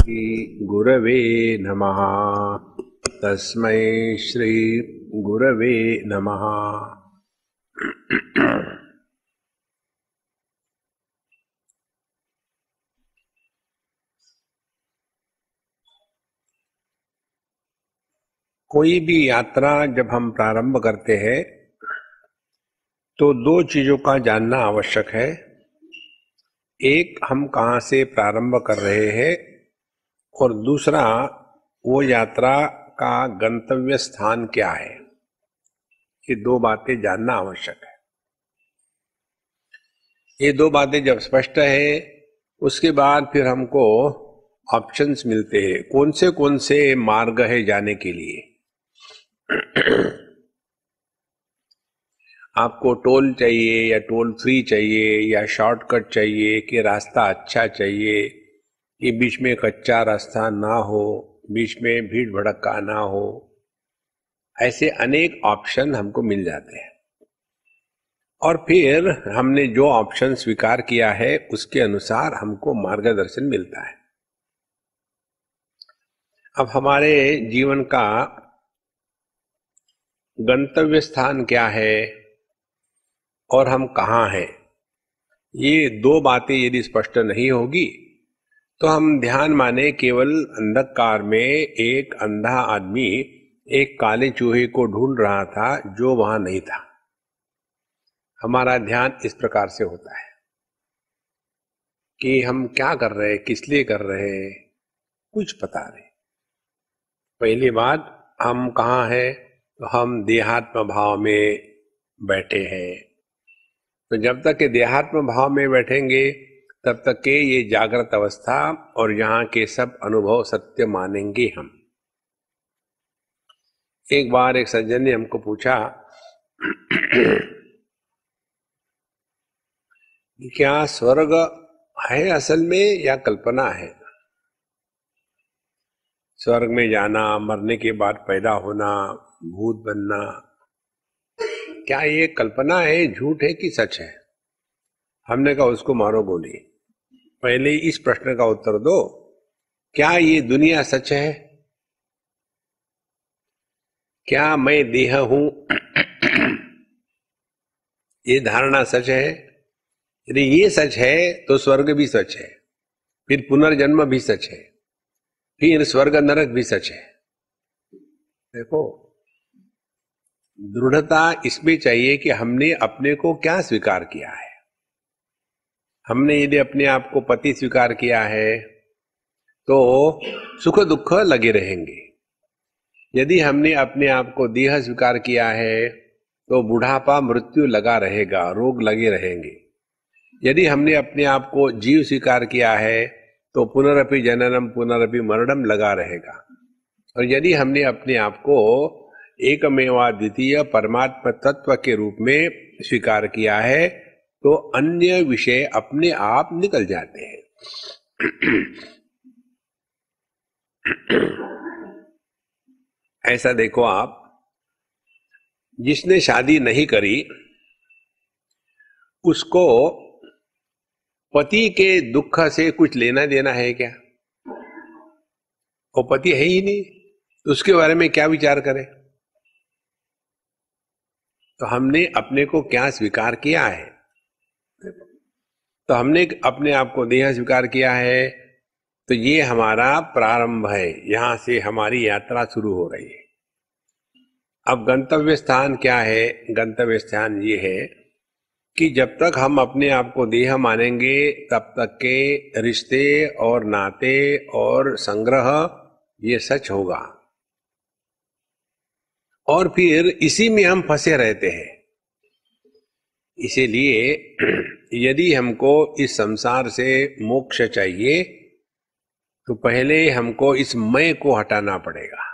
श्री गुरवे नमः। तस्मै श्री गुरवे नमः। कोई भी यात्रा जब हम प्रारंभ करते हैं तो दो चीजों का जानना आवश्यक है। एक, हम कहाँ से प्रारंभ कर रहे हैं, और दूसरा, वो यात्रा का गंतव्य स्थान क्या है। ये दो बातें जानना आवश्यक है। ये दो बातें जब स्पष्ट है, उसके बाद फिर हमको ऑप्शंस मिलते हैं कौन से मार्ग है जाने के लिए। आपको टोल चाहिए या टोल फ्री चाहिए या शॉर्टकट चाहिए कि रास्ता अच्छा चाहिए कि बीच में कच्चा रास्ता ना हो, बीच में भीड़ भड़का ना हो। ऐसे अनेक ऑप्शन हमको मिल जाते हैं और फिर हमने जो ऑप्शन स्वीकार किया है उसके अनुसार हमको मार्गदर्शन मिलता है। अब हमारे जीवन का गंतव्य स्थान क्या है और हम कहाँ हैं, ये दो बातें यदि स्पष्ट नहीं होगी तो हम ध्यान माने केवल अंधकार में एक अंधा आदमी एक काले चूहे को ढूंढ रहा था जो वहां नहीं था। हमारा ध्यान इस प्रकार से होता है कि हम क्या कर रहे हैं, किस लिए कर रहे हैं, कुछ पता नहीं। पहली बात, हम कहाँ हैं, तो हम देहात्म भाव में बैठे हैं। तो जब तक के देहात्म भाव में बैठेंगे तब तक के ये जागृत अवस्था और यहाँ के सब अनुभव सत्य मानेंगे हम। एक बार एक सज्जन ने हमको पूछा क्या स्वर्ग है असल में या कल्पना है। स्वर्ग में जाना, मरने के बाद पैदा होना, भूत बनना, क्या ये कल्पना है, झूठ है कि सच है। हमने कहा उसको मारो गोली। पहले इस प्रश्न का उत्तर दो, क्या ये दुनिया सच है, क्या मैं देह हूं, ये धारणा सच है। यदि ये सच है तो स्वर्ग भी सच है, फिर पुनर्जन्म भी सच है, फिर स्वर्ग नरक भी सच है। देखो, दृढ़ता इसमें चाहिए कि हमने अपने को क्या स्वीकार किया है। हमने यदि अपने आप को पति स्वीकार किया है तो सुख दुख लगे रहेंगे। यदि हमने अपने आप को देह स्वीकार किया है तो बुढ़ापा मृत्यु लगा रहेगा, रोग लगे रहेंगे। यदि हमने अपने आप को जीव स्वीकार किया है तो पुनरपि जननम पुनरपि मरणम लगा रहेगा। और यदि हमने अपने आप को एकमेवा द्वितीय परमात्मा तत्व के रूप में स्वीकार किया है तो अन्य विषय अपने आप निकल जाते हैं। ऐसा देखो आप, जिसने शादी नहीं करी उसको पति के दुख से कुछ लेना देना है क्या? वो पति है ही नहीं, तो उसके बारे में क्या विचार करें। तो हमने अपने को क्या स्वीकार किया है। तो हमने अपने आप को देह स्वीकार किया है तो ये हमारा प्रारंभ है, यहां से हमारी यात्रा शुरू हो रही है। अब गंतव्य स्थान क्या है? गंतव्य स्थान ये है कि जब तक हम अपने आप को देह मानेंगे तब तक के रिश्ते और नाते और संग्रह ये सच होगा, और फिर इसी में हम फंसे रहते हैं। इसीलिए यदि हमको इस संसार से मोक्ष चाहिए तो पहले हमको इस मैं को हटाना पड़ेगा।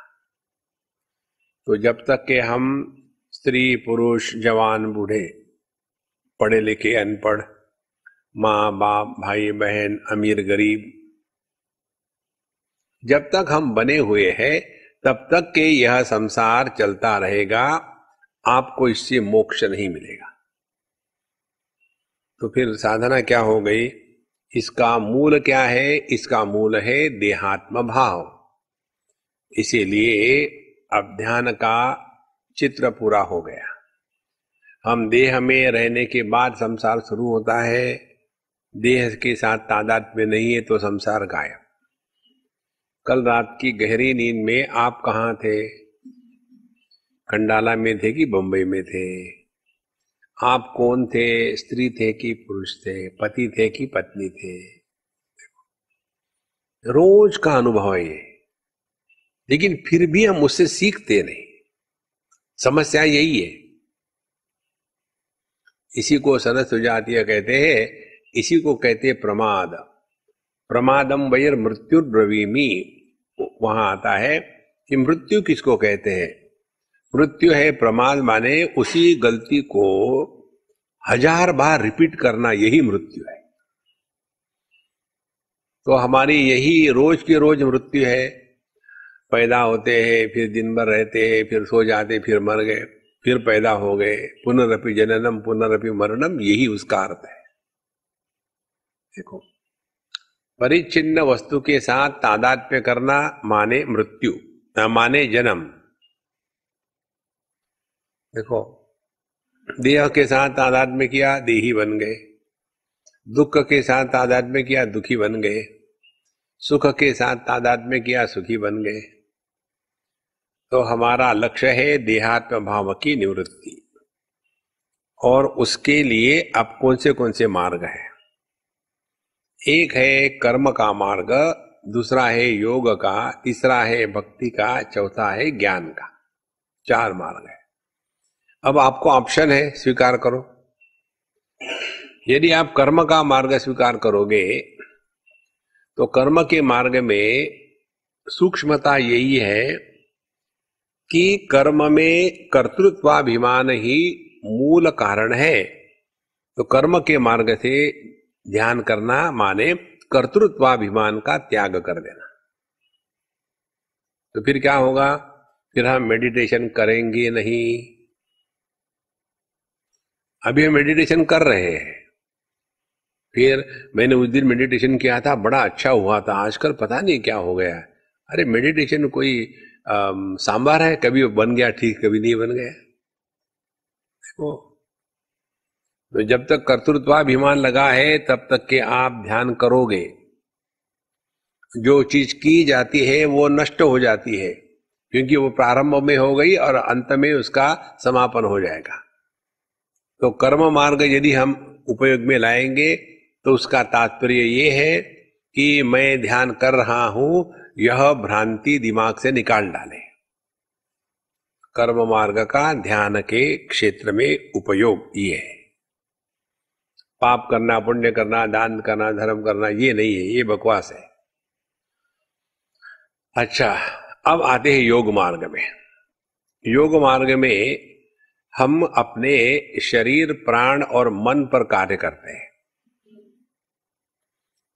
तो जब तक के हम स्त्री पुरुष जवान बूढ़े, पढ़े लिखे अनपढ़, माँ बाप भाई बहन अमीर गरीब, जब तक हम बने हुए हैं तब तक के यह संसार चलता रहेगा, आपको इससे मोक्ष नहीं मिलेगा। तो फिर साधना क्या हो गई? इसका मूल क्या है? इसका मूल है देहात्म भाव। इसीलिए अब ध्यान का चित्र पूरा हो गया। हम देह में रहने के बाद संसार शुरू होता है, देह के साथ तादाद में नहीं है तो संसार गायब। कल रात की गहरी नींद में आप कहाँ थे? खंडाला में थे कि बंबई में थे? आप कौन थे? स्त्री थे कि पुरुष थे? पति थे कि पत्नी थे? रोज का अनुभव है ये, लेकिन फिर भी हम उससे सीखते नहीं। समस्या यही है। इसी को सरस सुजातीय कहते हैं, इसी को कहते हैं प्रमाद। प्रमादम वैर मृत्यु ब्रवीमी। वहां आता है कि मृत्यु किसको कहते हैं? मृत्यु है प्रमाद, माने उसी गलती को 1000 बार रिपीट करना, यही मृत्यु है। तो हमारी यही रोज की रोज मृत्यु है। पैदा होते हैं, फिर दिन भर रहते हैं, फिर सो जाते, फिर मर गए, फिर पैदा हो गए, पुनरपि जननम पुनरपि मरणम, यही उसका अर्थ है। देखो, परिच्छिन्न वस्तु के साथ तादात्म्य करना माने मृत्यु, माने जन्म। देखो, देह के साथ तादात्म्य किया, देही बन गए। दुख के साथ तादात्म्य किया, दुखी बन गए। सुख के साथ तादात्म्य किया, सुखी बन गए। तो हमारा लक्ष्य है देहात्म भाव की निवृत्ति, और उसके लिए अब कौन से मार्ग हैं? एक है कर्म का मार्ग, दूसरा है योग का, तीसरा है भक्ति का, चौथा है ज्ञान का। 4 मार्ग है। अब आपको ऑप्शन है, स्वीकार करो। यदि आप कर्म का मार्ग स्वीकार करोगे तो कर्म के मार्ग में सूक्ष्मता यही है कि कर्म में कर्तृत्वाभिमान ही मूल कारण है। तो कर्म के मार्ग से ध्यान करना माने कर्तृत्वाभिमान का त्याग कर देना। तो फिर क्या होगा? फिर हम मेडिटेशन करेंगे नहीं। अभी हम मेडिटेशन कर रहे हैं। फिर मैंने उस दिन मेडिटेशन किया था, बड़ा अच्छा हुआ था, आजकल पता नहीं क्या हो गया। अरे मेडिटेशन कोई सांबार है, कभी बन गया ठीक, कभी नहीं बन गया। देखो, तो जब तक कर्तृत्वाभिमान लगा है तब तक के आप ध्यान करोगे। जो चीज की जाती है वो नष्ट हो जाती है, क्योंकि वो प्रारंभ में हो गई और अंत में उसका समापन हो जाएगा। तो कर्म मार्ग यदि हम उपयोग में लाएंगे तो उसका तात्पर्य ये है कि मैं ध्यान कर रहा हूं, यह भ्रांति दिमाग से निकाल डाले। कर्म मार्ग का ध्यान के क्षेत्र में उपयोग ये है। पाप करना, पुण्य करना, दान करना, धर्म करना, ये नहीं है, ये बकवास है। अच्छा, अब आते हैं योग मार्ग में। योग मार्ग में हम अपने शरीर, प्राण और मन पर कार्य करते हैं।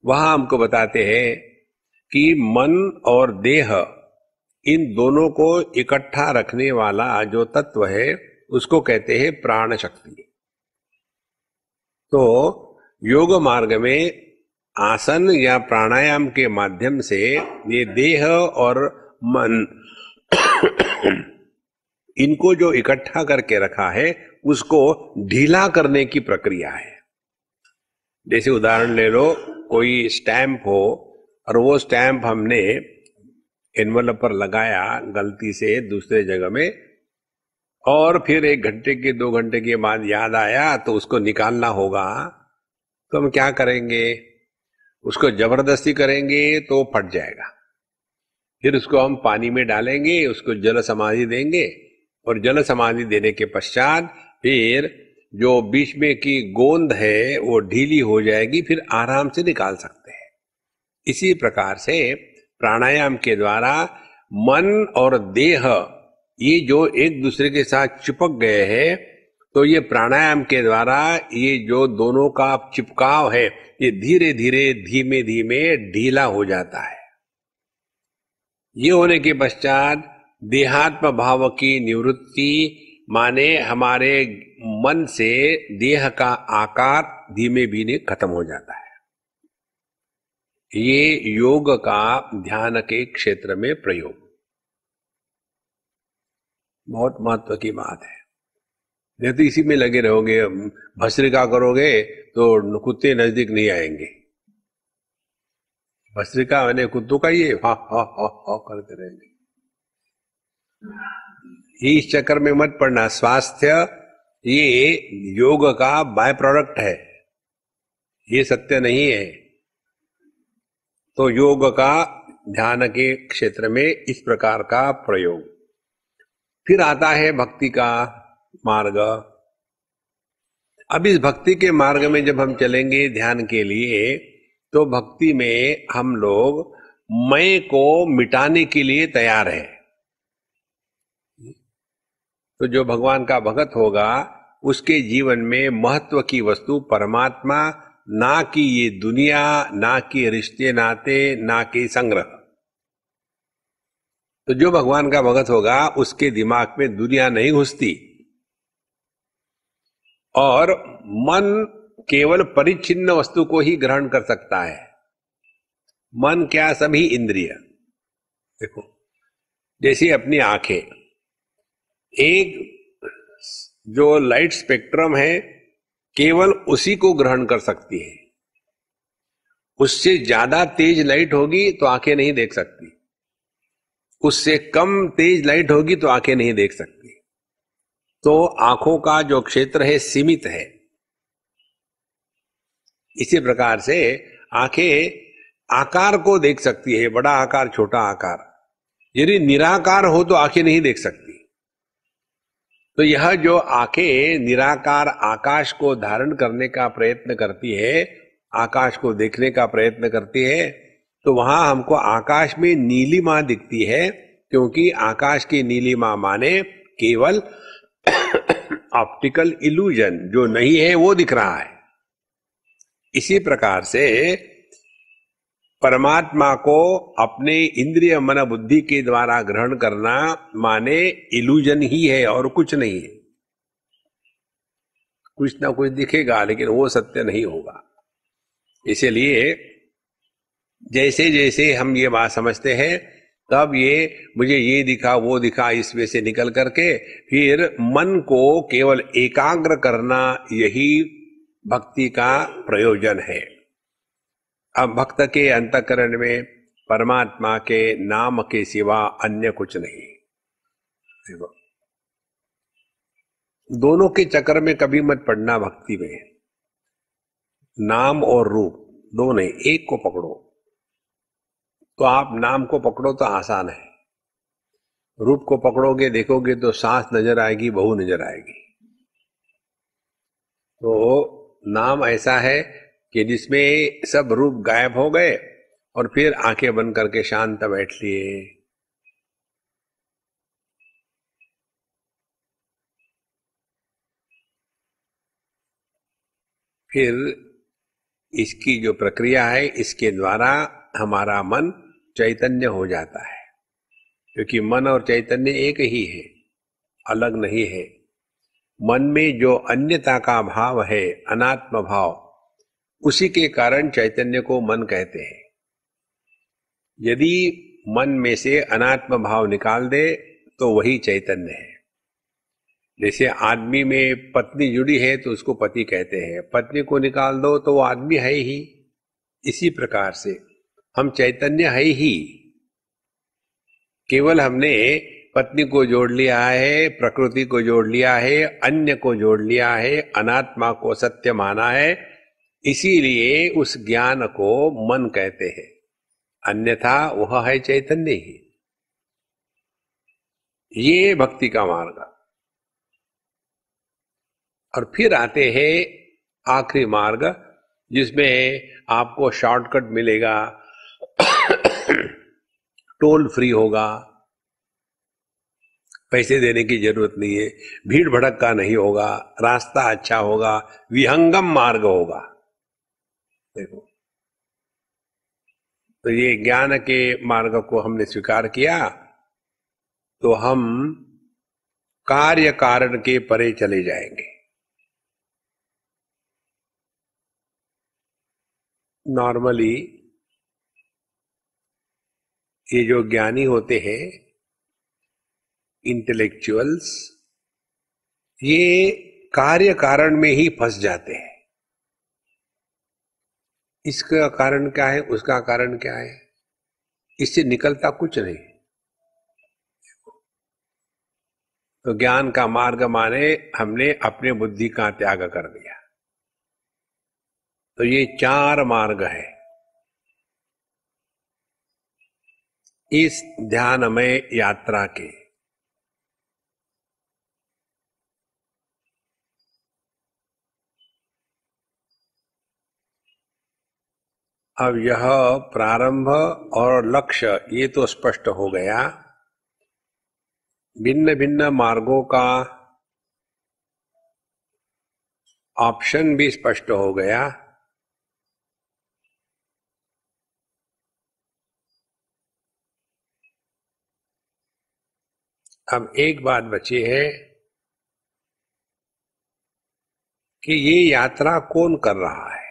वहां हमको बताते हैं कि मन और देह, इन दोनों को इकट्ठा रखने वाला जो तत्व है उसको कहते हैं प्राण शक्ति। तो योग मार्ग में आसन या प्राणायाम के माध्यम से ये देह और मन इनको जो इकट्ठा करके रखा है उसको ढीला करने की प्रक्रिया है। जैसे उदाहरण ले लो, कोई स्टैंप हो और वो स्टैंप हमने एनवलप पर लगाया गलती से दूसरे जगह में, और फिर 1 घंटे के 2 घंटे के बाद याद आया तो उसको निकालना होगा। तो हम क्या करेंगे? उसको जबरदस्ती करेंगे तो फट जाएगा। फिर उसको हम पानी में डालेंगे, उसको जल समाधि देंगे, और जल समाधि देने के पश्चात फिर जो बीच में की गोंद है वो ढीली हो जाएगी, फिर आराम से निकाल सकते हैं। इसी प्रकार से प्राणायाम के द्वारा मन और देह ये जो एक दूसरे के साथ चिपक गए हैं, तो ये प्राणायाम के द्वारा ये जो दोनों का चिपकाव है ये धीरे धीरे धीमे धीमे ढीला हो जाता है। ये होने के पश्चात देहात्म भाव की निवृत्ति माने हमारे मन से देह का आकार धीमे धीमे खत्म हो जाता है। ये योग का ध्यान के क्षेत्र में प्रयोग बहुत महत्व की बात है। नहीं तो इसी में लगे रहोगे, भस्त्रिका करोगे तो कुत्ते नजदीक नहीं आएंगे। भस्त्रिका मैंने कुत्तों का ये हा हा हा हा करते रहेंगे। इस चक्कर में मत पड़ना। स्वास्थ्य ये योग का बाय प्रोडक्ट है, ये सत्य नहीं है। तो योग का ध्यान के क्षेत्र में इस प्रकार का प्रयोग। फिर आता है भक्ति का मार्ग। अब इस भक्ति के मार्ग में जब हम चलेंगे ध्यान के लिए, तो भक्ति में हम लोग मैं को मिटाने के लिए तैयार है। तो जो भगवान का भक्त होगा उसके जीवन में महत्व की वस्तु परमात्मा, ना कि ये दुनिया, ना कि रिश्ते नाते, ना कि संग्रह। तो जो भगवान का भक्त होगा उसके दिमाग में दुनिया नहीं घुसती, और मन केवल परिच्छिन्न वस्तु को ही ग्रहण कर सकता है। मन क्या, सभी इंद्रिय। देखो जैसे अपनी आंखें, एक जो लाइट स्पेक्ट्रम है केवल उसी को ग्रहण कर सकती है। उससे ज्यादा तेज लाइट होगी तो आंखें नहीं देख सकती, उससे कम तेज लाइट होगी तो आंखें नहीं देख सकती। तो आंखों का जो क्षेत्र है सीमित है। इसी प्रकार से आंखें आकार को देख सकती है, बड़ा आकार, छोटा आकार। यदि निराकार हो तो आंखें नहीं देख सकती। तो यह जो आंखें निराकार आकाश को धारण करने का प्रयत्न करती है, आकाश को देखने का प्रयत्न करती है, तो वहां हमको आकाश में नीलिमा दिखती है, क्योंकि आकाश की नीलिमा माने केवल ऑप्टिकल इल्यूजन, जो नहीं है वो दिख रहा है। इसी प्रकार से परमात्मा को अपने इंद्रिय मन बुद्धि के द्वारा ग्रहण करना माने इल्यूजन ही है और कुछ नहीं है। कुछ ना कुछ दिखेगा लेकिन वो सत्य नहीं होगा। इसलिए जैसे जैसे हम ये बात समझते हैं, तब ये मुझे ये दिखा वो दिखा इस वे से निकल करके फिर मन को केवल एकाग्र करना, यही भक्ति का प्रयोजन है। अब भक्त के अंतःकरण में परमात्मा के नाम के सिवा अन्य कुछ नहीं। देखो दोनों के चक्कर में कभी मत पड़ना। भक्ति में नाम और रूप दो नहीं, एक को पकड़ो। तो आप नाम को पकड़ो तो आसान है, रूप को पकड़ोगे देखोगे तो सास नजर आएगी, बहू नजर आएगी। तो नाम ऐसा है कि जिसमें सब रूप गायब हो गए और फिर आंखें बंद करके शांत बैठ लिए। फिर इसकी जो प्रक्रिया है, इसके द्वारा हमारा मन चैतन्य हो जाता है, क्योंकि मन और चैतन्य एक ही है, अलग नहीं है। मन में जो अन्यता का भाव है, अनात्म भाव, उसी के कारण चैतन्य को मन कहते हैं। यदि मन में से अनात्म भाव निकाल दे तो वही चैतन्य है। जैसे आदमी में पत्नी जुड़ी है तो उसको पति कहते हैं, पत्नी को निकाल दो तो वो आदमी है ही। इसी प्रकार से हम चैतन्य है ही, केवल हमने पत्नी को जोड़ लिया है, प्रकृति को जोड़ लिया है, अन्य को जोड़ लिया है, अनात्मा को सत्य माना है, इसीलिए उस ज्ञान को मन कहते हैं। अन्यथा वह है चैतन्य ही। ये भक्ति का मार्ग। और फिर आते हैं आखिरी मार्ग, जिसमें आपको शॉर्टकट मिलेगा, टोल फ्री होगा, पैसे देने की जरूरत नहीं है, भीड़ भड़क का नहीं होगा, रास्ता अच्छा होगा, विहंगम मार्ग होगा। देखो तो ये ज्ञान के मार्ग को हमने स्वीकार किया तो हम कार्य कारण के परे चले जाएंगे। नॉर्मली ये जो ज्ञानी होते हैं, इंटेलेक्चुअल्स, ये कार्य कारण में ही फंस जाते हैं। इसका कारण क्या है, उसका कारण क्या है, इससे निकलता कुछ नहीं। तो ज्ञान का मार्ग माने हमने अपने बुद्धि का त्याग कर दिया। तो ये 4 मार्ग है इस ध्यानमय यात्रा के। अब यह प्रारंभ और लक्ष्य ये तो स्पष्ट हो गया। भिन्न भिन्न मार्गों का ऑप्शन भी स्पष्ट हो गया। अब एक बात बची है कि ये यात्रा कौन कर रहा है।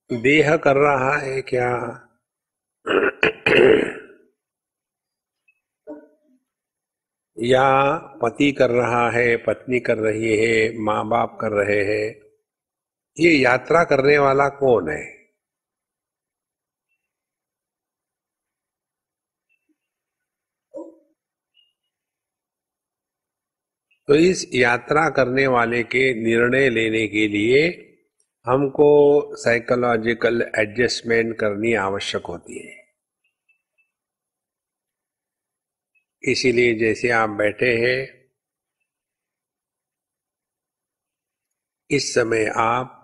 देह कर रहा है क्या, या पति कर रहा है, पत्नी कर रही है, माँ बाप कर रहे हैं। ये यात्रा करने वाला कौन है। तो इस यात्रा करने वाले के निर्णय लेने के लिए हमको साइकोलॉजिकल एडजस्टमेंट करनी आवश्यक होती है। इसीलिए जैसे आप बैठे हैं, इस समय आप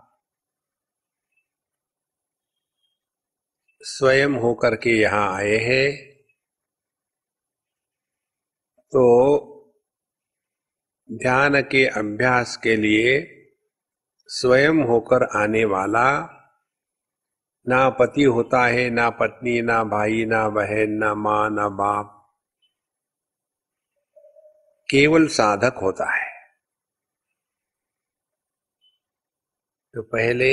स्वयं होकर के यहां आए हैं, तो ध्यान के अभ्यास के लिए स्वयं होकर आने वाला ना पति होता है, ना पत्नी, ना भाई, ना बहन, ना मां, ना बाप, केवल साधक होता है। तो पहले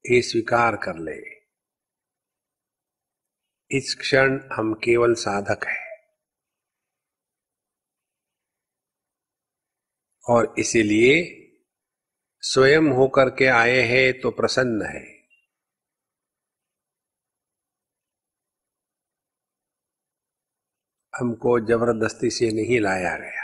ये स्वीकार कर ले, इस क्षण हम केवल साधक हैं और इसीलिए स्वयं होकर के आए हैं तो प्रसन्न है। हमको जबरदस्ती से नहीं लाया गया।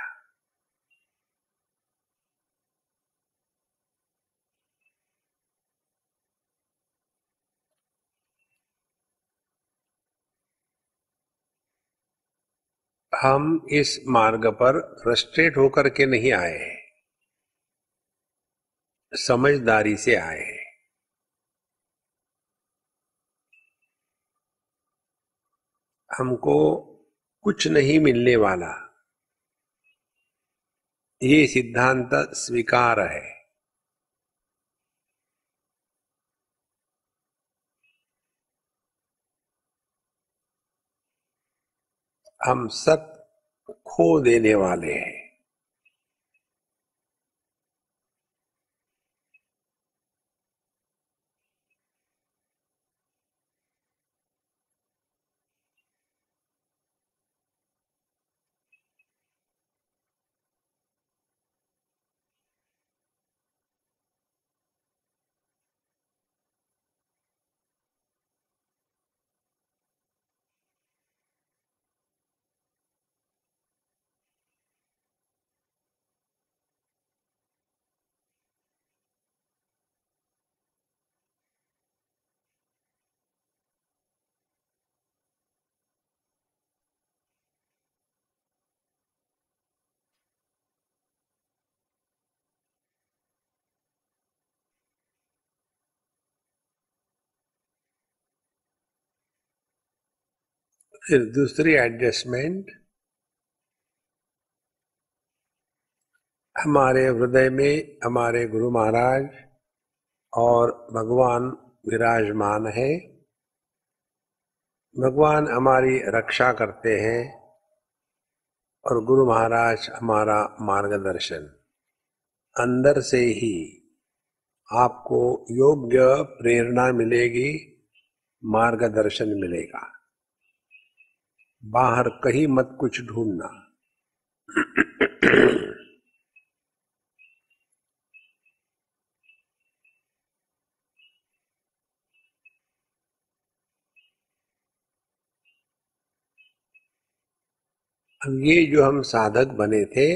हम इस मार्ग पर फ्रस्ट्रेट होकर के नहीं आए हैं, समझदारी से आए हैं। हमको कुछ नहीं मिलने वाला, ये सिद्धांत स्वीकार है। हम सब खो देने वाले हैं। फिर दूसरी एडजस्टमेंट, हमारे हृदय में हमारे गुरु महाराज और भगवान विराजमान है। भगवान हमारी रक्षा करते हैं और गुरु महाराज हमारा मार्गदर्शन। अंदर से ही आपको योग्य प्रेरणा मिलेगी, मार्गदर्शन मिलेगा। बाहर कहीं मत कुछ ढूंढना। अब ये जो हम साधक बने थे,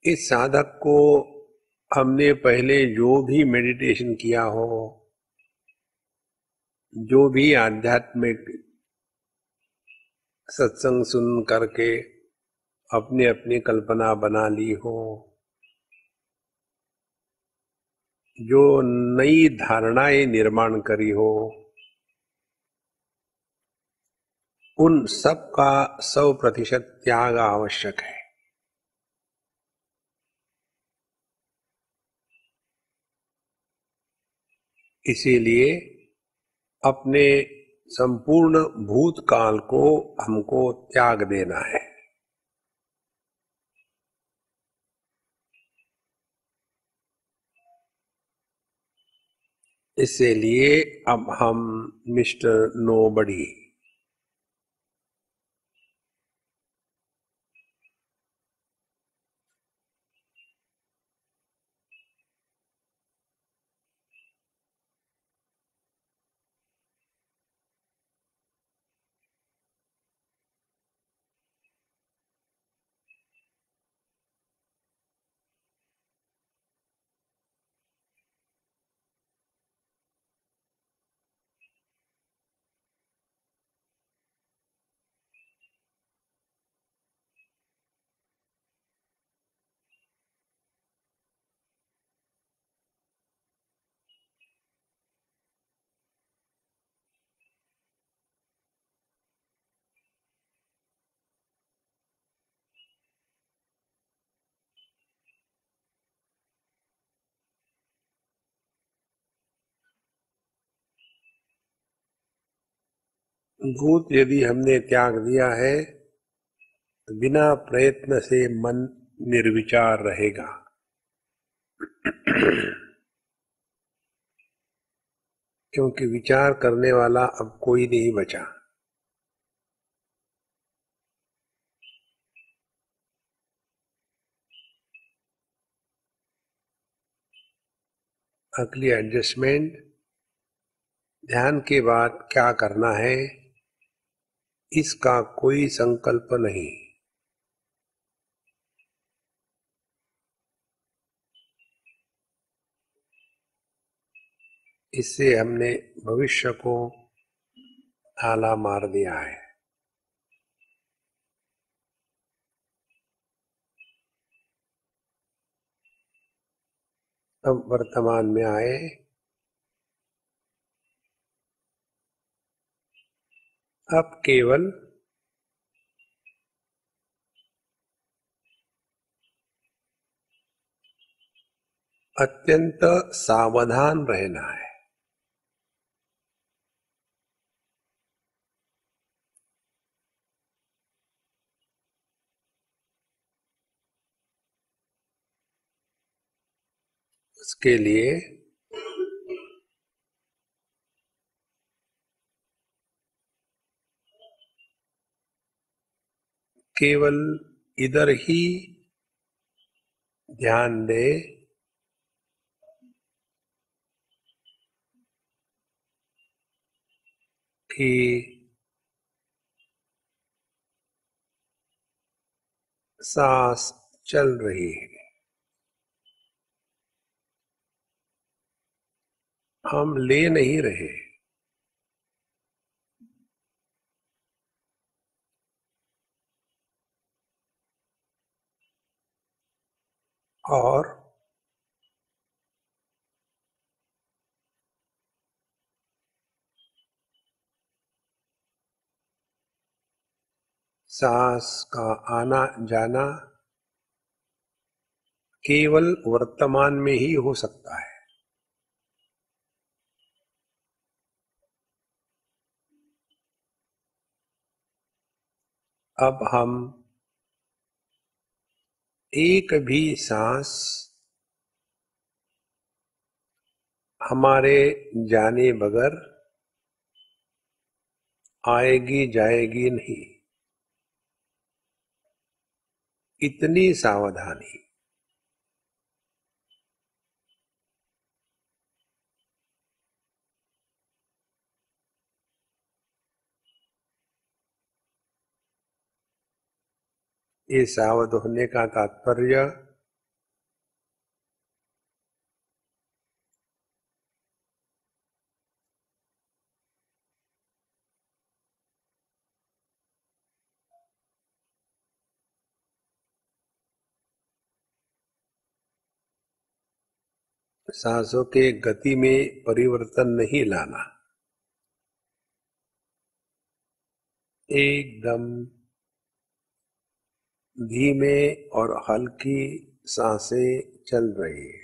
इस साधक को हमने पहले जो भी मेडिटेशन किया हो, जो भी आध्यात्मिक सत्संग सुन करके अपनी अपनी कल्पना बना ली हो, जो नई धारणाएं निर्माण करी हो, उन सब का 100% त्याग आवश्यक है। इसीलिए अपने संपूर्ण भूतकाल को हमको त्याग देना है। इसीलिए अब हम मिस्टर नोबडी, भूत यदि हमने त्याग दिया है तो बिना प्रयत्न से मन निर्विचार रहेगा। क्योंकि विचार करने वाला अब कोई नहीं बचा। अगली एडजस्टमेंट, ध्यान के बाद क्या करना है इसका कोई संकल्प नहीं। इससे हमने भविष्य को ताला मार दिया है। अब वर्तमान में आए, अब केवल अत्यंत सावधान रहना है। उसके लिए केवल इधर ही ध्यान दे कि सांस चल रही है, हम ले नहीं रहे। और सांस का आना जाना केवल वर्तमान में ही हो सकता है। अब हम एक भी सांस हमारे जाने बगैर आएगी जाएगी नहीं, इतनी सावधानी। ये सावध होने का तात्पर्य सांसों के गति में परिवर्तन नहीं लाना, एकदम धीमे और हल्की सांसें चल रही है।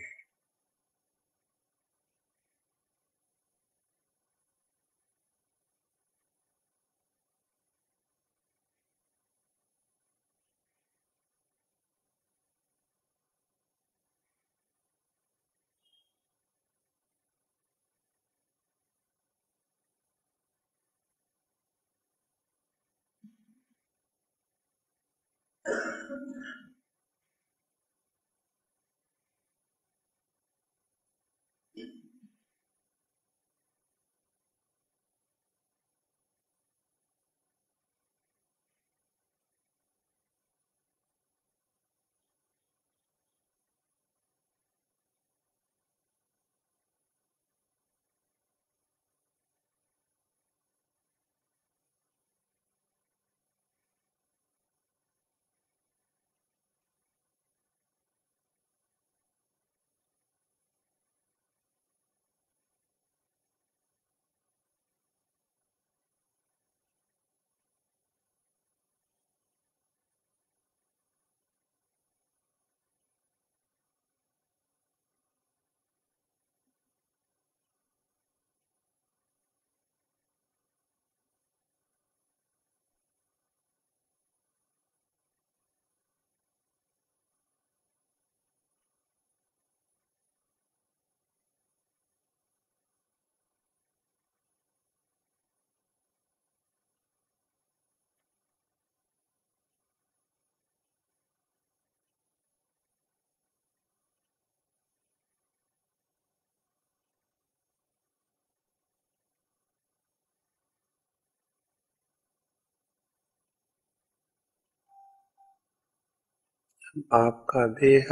आपका देह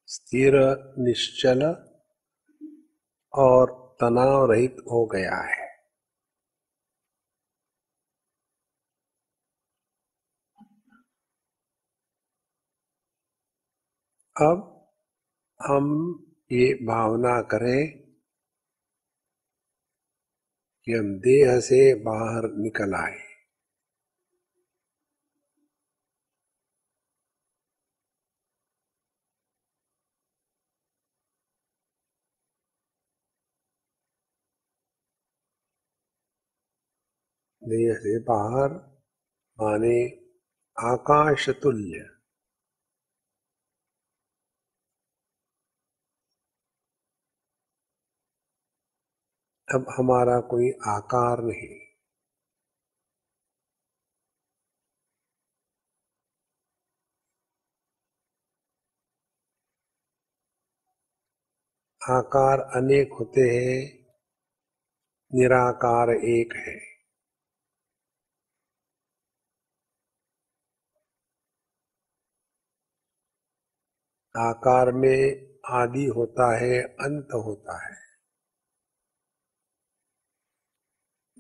स्थिर, निश्चल और तनाव रहित हो गया है। अब हम ये भावना करें कि हम देह से बाहर निकल आए। देह से बाहर माने आकाश तुल्य। अब हमारा कोई आकार नहीं, आकार अनेक होते हैं, निराकार एक है। आकार में आदि होता है, अंत होता है।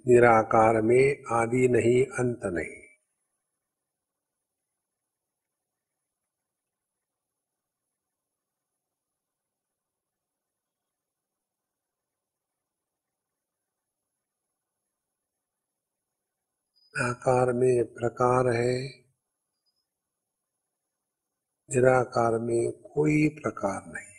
निराकार में आदि नहीं, अंत नहीं। आकार में प्रकार है, निराकार में कोई प्रकार नहीं।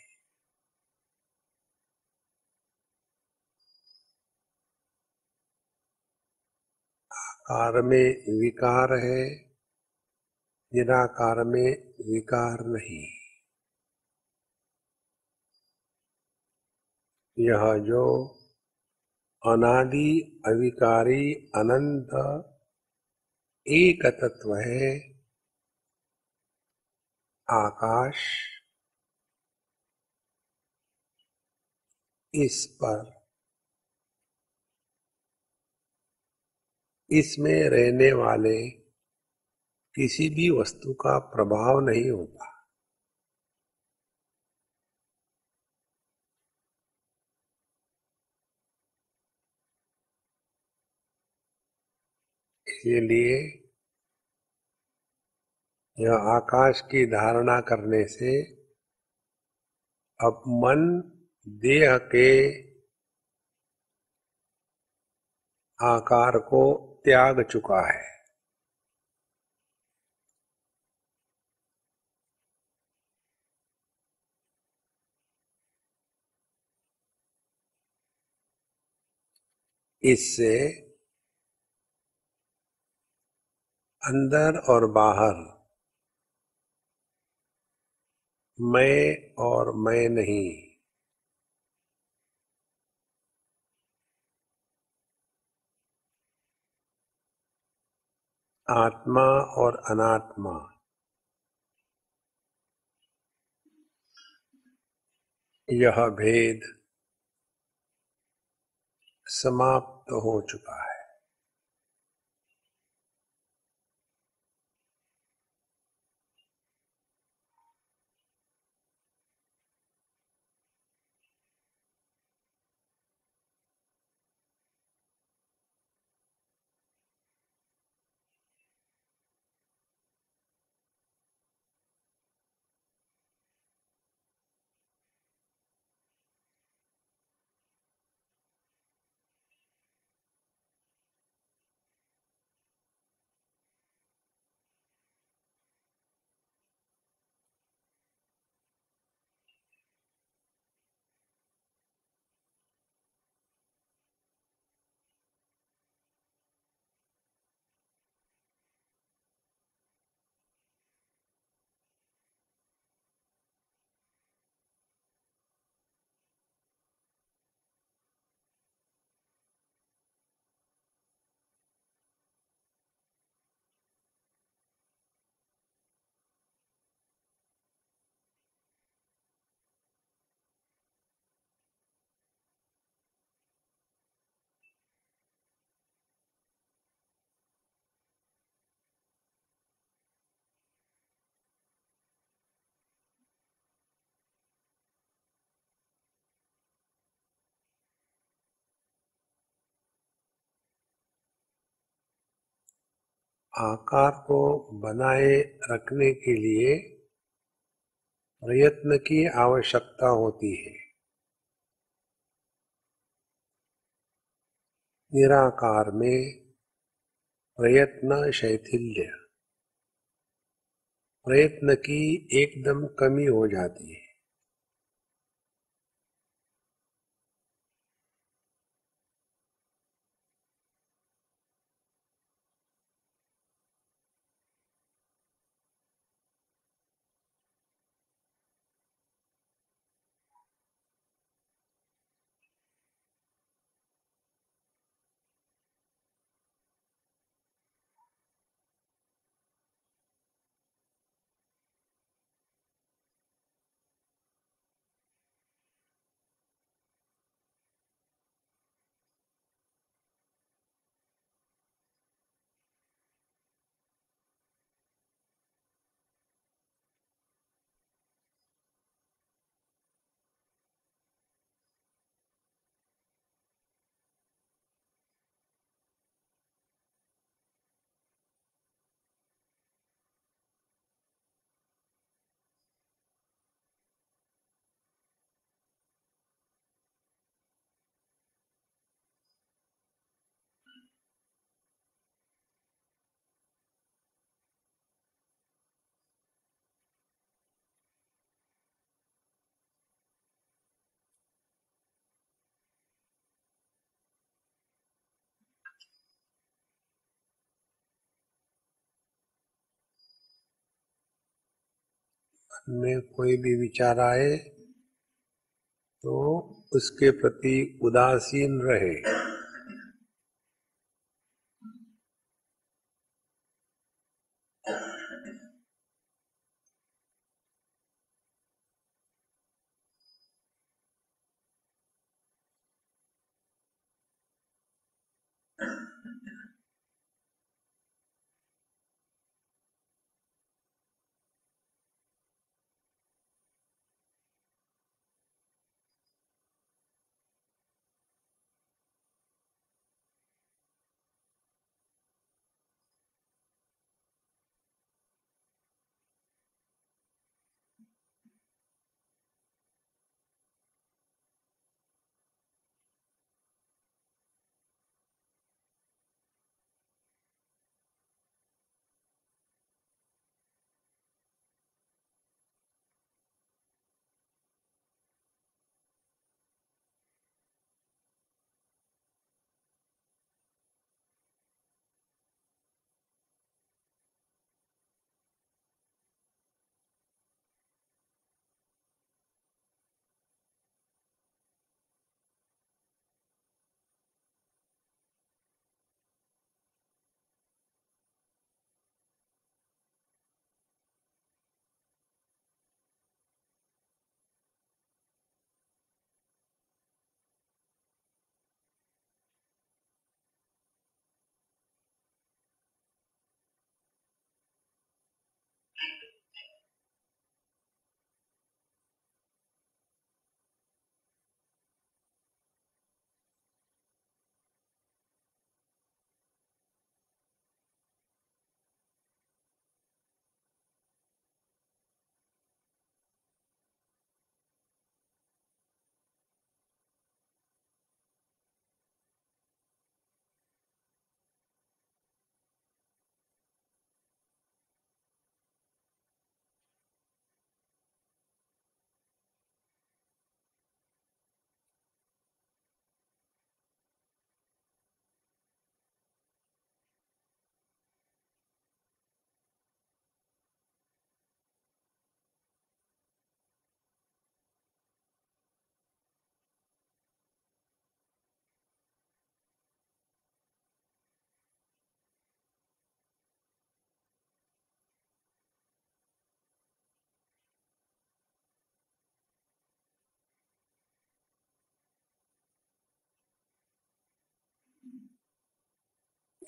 आकार में विकार है, निराकार में विकार नहीं। यह जो अनादि अविकारी अनंत एक तत्व है आकाश, इस पर इसमें रहने वाले किसी भी वस्तु का प्रभाव नहीं होता। इसलिए यह आकाश की धारणा करने से अब मन देह के आकार को त्याग चुका है। इससे अंदर और बाहर मैं और मैं नहीं, आत्मा और अनात्मा, यह भेद समाप्त हो चुका है। आकार को बनाए रखने के लिए प्रयत्न की आवश्यकता होती है। निराकार में प्रयत्न शैथिल्य, प्रयत्न की एकदम कमी हो जाती है। मन में कोई भी विचार आए तो उसके प्रति उदासीन रहे।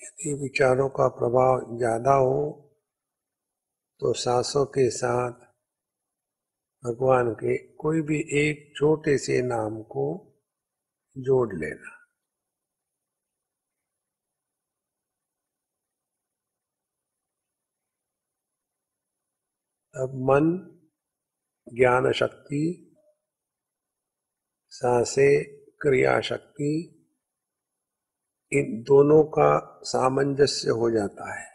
यदि विचारों का प्रभाव ज्यादा हो तो सांसों के साथ भगवान के कोई भी एक छोटे से नाम को जोड़ लेना। अब मन, ज्ञान शक्ति, सांसें, क्रिया शक्ति, इन दोनों का सामंजस्य हो जाता है।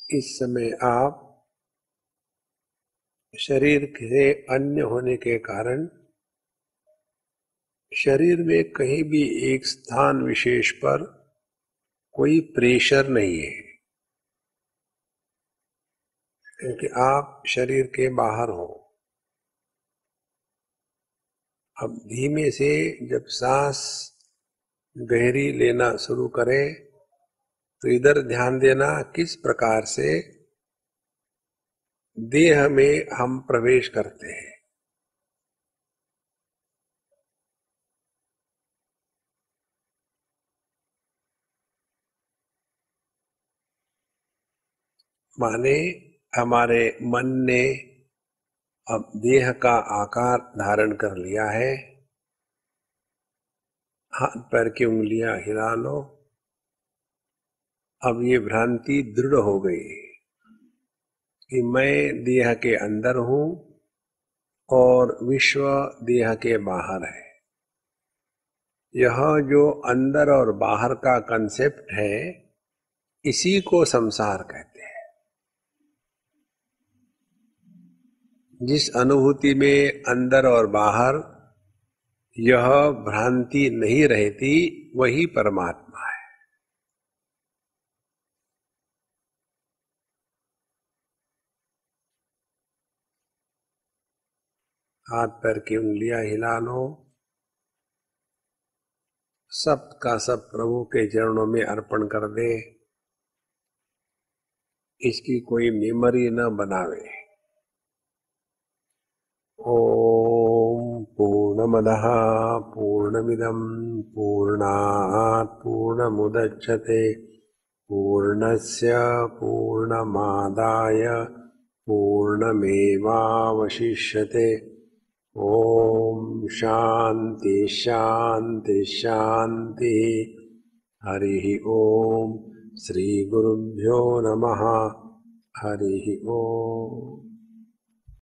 इस समय आप शरीर के अन्य होने के कारण शरीर में कहीं भी एक स्थान विशेष पर कोई प्रेशर नहीं है, क्योंकि आप शरीर के बाहर हो। अब धीमे से जब सांस गहरी लेना शुरू करें तो इधर ध्यान देना किस प्रकार से देह में हम प्रवेश करते हैं। माने हमारे मन ने अब देह का आकार धारण कर लिया है। हाथ पैर की उंगलियां हिला लो। अब ये भ्रांति दृढ़ हो गई कि मैं देह के अंदर हूं और विश्व देह के बाहर है। यह जो अंदर और बाहर का कंसेप्ट है, इसी को संसार कहते हैं। जिस अनुभूति में अंदर और बाहर यह भ्रांति नहीं रहती, वही परमात्मा है। हाथ पैर की उंगलियां हिला लो। सब का सब प्रभु के चरणों में अर्पण कर दे। इसकी कोई मेमोरी न बनावे। ओम पूर्णमदः पूर्णमिदं पूर्णात् पूर्णमुदच्यते पूर्णस्य पूर्णमादाय पूर्णमेवावशिष्यते। ओम शांति शांति शांति। हरि ओम। श्री गुरुभ्यो नमः। हरि ओम।